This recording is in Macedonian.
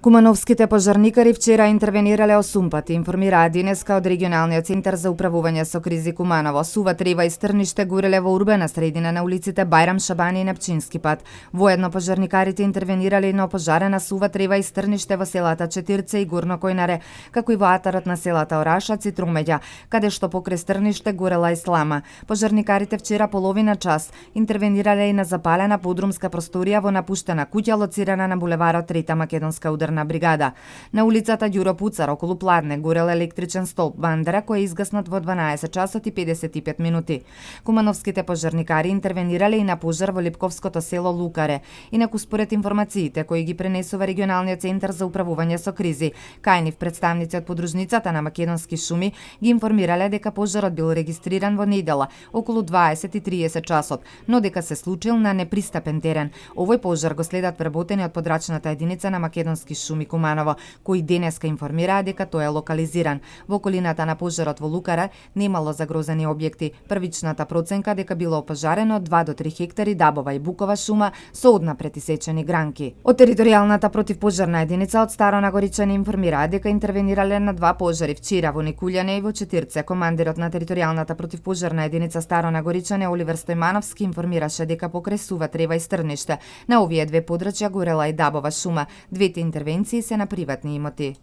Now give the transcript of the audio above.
Кумановските пожарникари вчера интервенирале 8 пати, информираа денеска од регионалниот центар за управување со кризи Куманово. Сува Трева и Стрниште гореле во урбена средина на улиците Бајрам Шабани и Непчински пат. Воедно пожарникарите интервенирале и на опожарена Сува Трева и Стрниште во селата Четирце и Горно Којнаре, како и во атарот на селата Орашац и Трумеѓа, каде што покрај Стрниште горела ислама. Пожарникарите вчера половина час интервенирале и на запалена подрумска просторија во напуштена куќа лоцирана на булеварот Трета македонска ударна бригада. На улицата Ѓуро Пуцар околу Пладне горел електричен столб Бандера кој е изгаснат во 12 часот и 55 минути. Кумановските пожарникари интервенирале и на пожар во Липковското село Лукаре. Инаку според информациите кои ги пренесува регионалниот центар за управување со кризи, кај нив представници од подружницата на Македонски шуми ги информирале дека пожарот бил регистриран во недела околу 20:30 часот, но дека се случил на непристапен терен. Овој пожар го следат вработени од подрачната единица на Македонски шуми Куманово, кои денеска информираа дека тој е локализиран. Во околината на пожарот во Лукара немало загрозени објекти. Првичната проценка дека било опожарено 2 до 3 хектари дабова и букова шума со однапред исечени гранки. Од територијалната противпожарна единица од Старо Нагоричани информираа дека интервенирале на 2 пожари вчера во Никулјане и во Четирце. Командирот на територијалната противпожарна единица Старо Нагоричане Оливер Стојмановски информираше дека покрај Сува Трева и Стрниште на овие две подрачја горела и дабова шума. Двете интервенции се на приватни имоти.